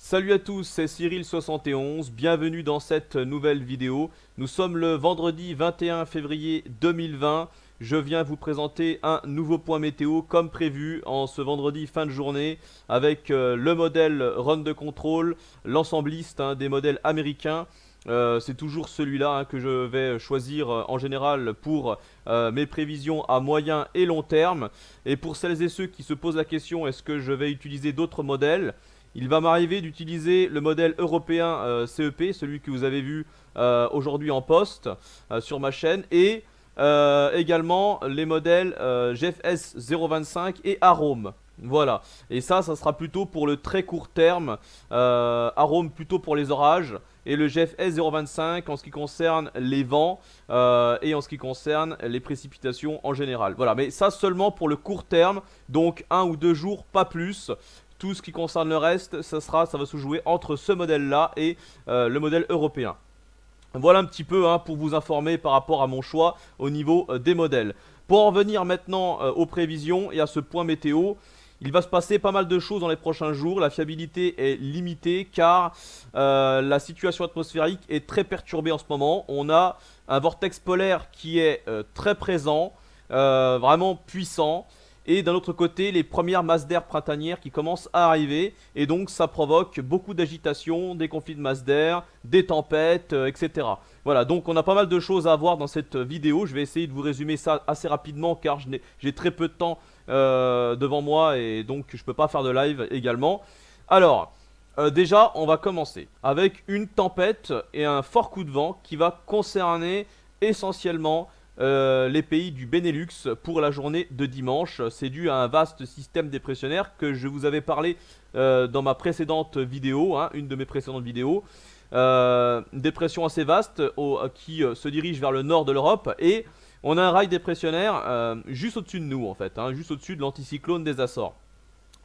Salut à tous, c'est Cyril71, bienvenue dans cette nouvelle vidéo. Nous sommes le vendredi 21 février 2020. Je viens vous présenter un nouveau point météo comme prévu en ce vendredi fin de journée avec le modèle Run de Control, l'ensembliste des modèles américains. C'est toujours celui-là que je vais choisir en général pour mes prévisions à moyen et long terme. Et pour celles et ceux qui se posent la question, est-ce que je vais utiliser d'autres modèles? Il va m'arriver d'utiliser le modèle européen CEP, celui que vous avez vu aujourd'hui en post sur ma chaîne, et également les modèles GFS 025 et Arome. Voilà, et ça sera plutôt pour le très court terme, Arome plutôt pour les orages, et le GFS 025 en ce qui concerne les vents et en ce qui concerne les précipitations en général. Voilà, mais ça seulement pour le court terme, donc 1 ou 2 jours, pas plus. Tout ce qui concerne le reste, ça va se jouer entre ce modèle-là et le modèle européen. Voilà un petit peu pour vous informer par rapport à mon choix au niveau des modèles. Pour en revenir maintenant aux prévisions et à ce point météo, il va se passer pas mal de choses dans les prochains jours. La fiabilité est limitée car la situation atmosphérique est très perturbée en ce moment. On a un vortex polaire qui est très présent, vraiment puissant. Et d'un autre côté, les premières masses d'air printanières qui commencent à arriver. Et donc ça provoque beaucoup d'agitation, des conflits de masse d'air, des tempêtes, etc. Voilà, donc on a pas mal de choses à voir dans cette vidéo. Je vais essayer de vous résumer ça assez rapidement car j'ai très peu de temps devant moi. Et donc je peux pas faire de live également. Alors, déjà on va commencer avec une tempête et un fort coup de vent qui va concerner essentiellement les pays du Benelux pour la journée de dimanche. C'est dû à un vaste système dépressionnaire que je vous avais parlé dans ma précédente vidéo, une de mes précédentes vidéos. Une dépression assez vaste qui se dirige vers le nord de l'Europe et on a un rail dépressionnaire juste au-dessus de nous en fait, juste au-dessus de l'anticyclone des Açores.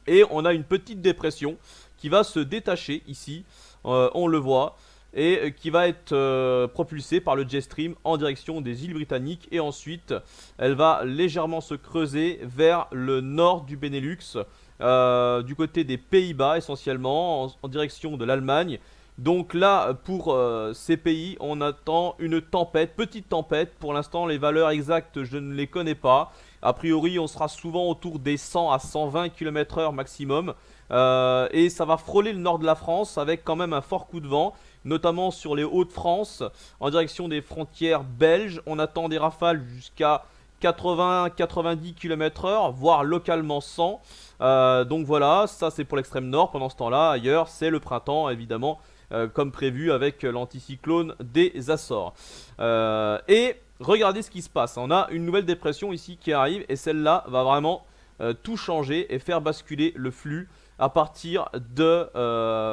Et on a une petite dépression qui va se détacher ici, on le voit, et qui va être propulsée par le jet stream en direction des îles Britanniques. Et ensuite, elle va légèrement se creuser vers le nord du Benelux, du côté des Pays-Bas essentiellement, en direction de l'Allemagne. Donc là, pour ces pays, on attend une tempête, petite tempête. Pour l'instant, les valeurs exactes, je ne les connais pas. A priori, on sera souvent autour des 100 à 120 km/h maximum. Et ça va frôler le nord de la France avec quand même un fort coup de vent, notamment sur les Hauts-de-France, en direction des frontières belges. On attend des rafales jusqu'à 80-90 km/h, voire localement 100. Donc voilà, ça c'est pour l'extrême nord. Pendant ce temps-là, ailleurs, c'est le printemps évidemment. Comme prévu avec l'anticyclone des Açores. Et regardez ce qui se passe. On a une nouvelle dépression ici qui arrive et celle-là va vraiment tout changer et faire basculer le flux à partir de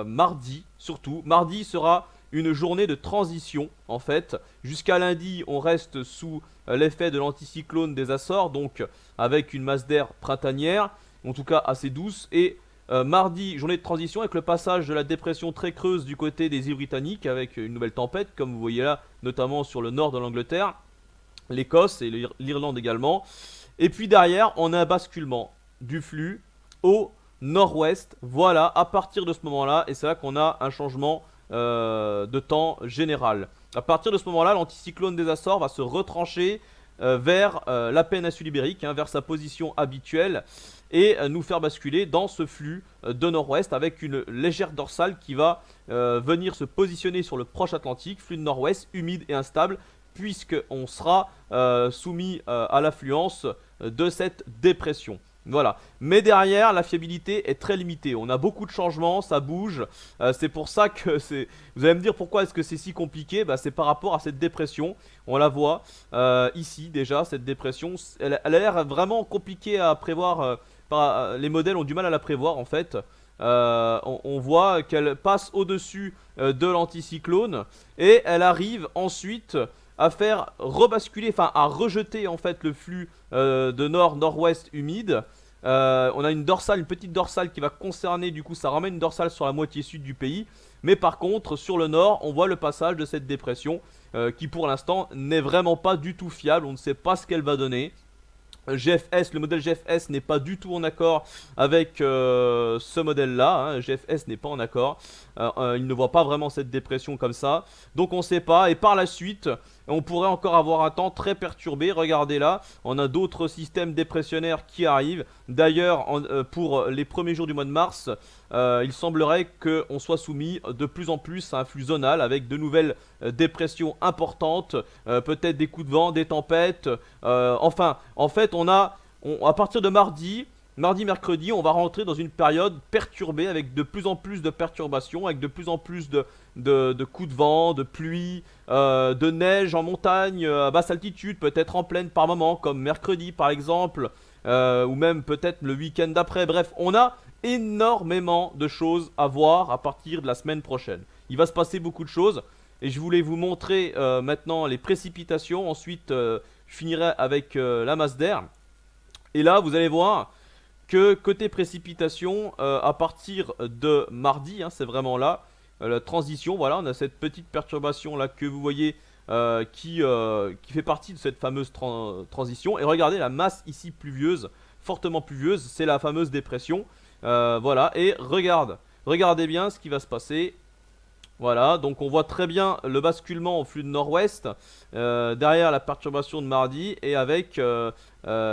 mardi. Surtout, mardi sera une journée de transition en fait. Jusqu'à lundi, on reste sous l'effet de l'anticyclone des Açores, donc avec une masse d'air printanière, en tout cas assez douce. Et mardi, journée de transition avec le passage de la dépression très creuse du côté des îles Britanniques avec une nouvelle tempête, comme vous voyez là, notamment sur le nord de l'Angleterre, l'Écosse et l'Irlande également. Et puis derrière, on a un basculement du flux au nord-ouest. Voilà, à partir de ce moment-là, et c'est là qu'on a un changement de temps général. À partir de ce moment-là, l'anticyclone des Açores va se retrancher vers la péninsule ibérique, vers sa position habituelle et nous faire basculer dans ce flux de nord-ouest avec une légère dorsale qui va venir se positionner sur le proche Atlantique, flux de nord-ouest humide et instable puisqu'on sera soumis à l'affluence de cette dépression. Voilà, mais derrière la fiabilité est très limitée, on a beaucoup de changements, ça bouge, c'est pour ça que c'est... Vous allez me dire pourquoi est-ce que c'est si compliqué, c'est par rapport à cette dépression, on la voit ici déjà, cette dépression, elle a l'air vraiment compliquée à prévoir, les modèles ont du mal à la prévoir en fait. On voit qu'elle passe au-dessus de l'anticyclone et elle arrive ensuite à faire rebasculer, enfin à rejeter en fait le flux de nord-nord-ouest humide. On a une dorsale, une petite dorsale qui va concerner, du coup ça ramène une dorsale sur la moitié sud du pays. Mais par contre sur le nord on voit le passage de cette dépression qui pour l'instant n'est vraiment pas du tout fiable, on ne sait pas ce qu'elle va donner. GFS, le modèle GFS n'est pas du tout en accord avec ce modèle-là. Hein. GFS n'est pas en accord. Il ne voit pas vraiment cette dépression comme ça. Donc on ne sait pas. Et par la suite, on pourrait encore avoir un temps très perturbé. Regardez là, on a d'autres systèmes dépressionnaires qui arrivent. D'ailleurs, pour les premiers jours du mois de mars, il semblerait qu'on soit soumis de plus en plus à un flux zonal avec de nouvelles dépressions importantes, peut-être des coups de vent, des tempêtes. Enfin, en fait, à partir de mardi, mercredi, on va rentrer dans une période perturbée avec de plus en plus de perturbations, avec de plus en plus de coups de vent, de pluie, de neige en montagne, à basse altitude, peut-être en plaine par moment, comme mercredi par exemple, ou même peut-être le week-end d'après. Bref, on a énormément de choses à voir à partir de la semaine prochaine. Il va se passer beaucoup de choses et je voulais vous montrer maintenant les précipitations. Ensuite, je finirai avec la masse d'air. Et là, vous allez voir que côté précipitation, à partir de mardi, hein, c'est vraiment là, la transition, voilà, on a cette petite perturbation là que vous voyez qui fait partie de cette fameuse transition. Et regardez la masse ici pluvieuse, fortement pluvieuse, c'est la fameuse dépression. Voilà, et regardez bien ce qui va se passer. Voilà, donc on voit très bien le basculement au flux de nord-ouest derrière la perturbation de mardi et avec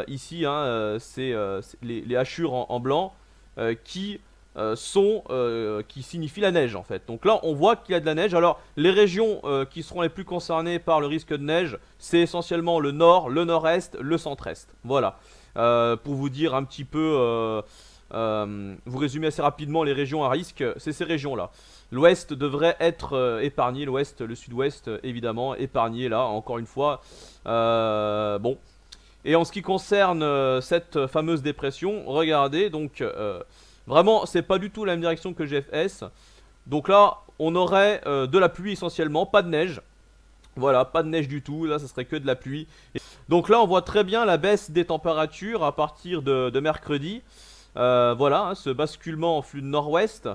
ici hein, c'est les hachures en blanc qui qui signifient la neige en fait. Donc là on voit qu'il y a de la neige. Alors les régions qui seront les plus concernées par le risque de neige, c'est essentiellement le nord, le nord-est, le centre-est. Voilà, pour vous dire un petit peu... vous résumez assez rapidement les régions à risque, c'est ces régions-là. L'ouest devrait être épargné, l'ouest, le sud-ouest évidemment épargné là, encore une fois. Bon. Et en ce qui concerne cette fameuse dépression, regardez, donc vraiment c'est pas du tout la même direction que GFS. Donc là, on aurait de la pluie essentiellement, pas de neige. Voilà, pas de neige du tout, là ça serait que de la pluie. Donc là on voit très bien la baisse des températures à partir de mercredi. Voilà, hein, ce basculement en flux de nord-ouest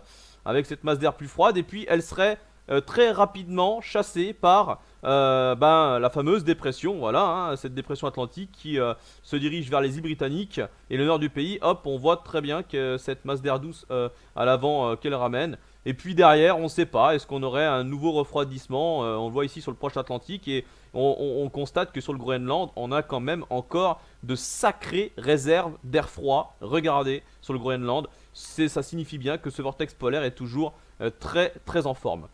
avec cette masse d'air plus froide, et puis elle serait très rapidement chassée par la fameuse dépression, voilà, hein, cette dépression atlantique qui se dirige vers les îles britanniques et le nord du pays. Hop, on voit très bien que cette masse d'air douce à l'avant qu'elle ramène. Et puis derrière, on ne sait pas, est-ce qu'on aurait un nouveau refroidissement, on le voit ici sur le proche Atlantique, et on constate que sur le Groenland, on a quand même encore de sacrées réserves d'air froid. Regardez sur le Groenland, ça signifie bien que ce vortex polaire est toujours très très en forme.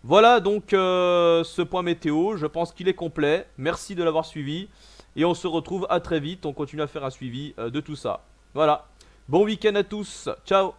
Voilà donc ce point météo, je pense qu'il est complet. Merci de l'avoir suivi et on se retrouve à très vite, on continue à faire un suivi de tout ça. Voilà, bon week-end à tous, ciao.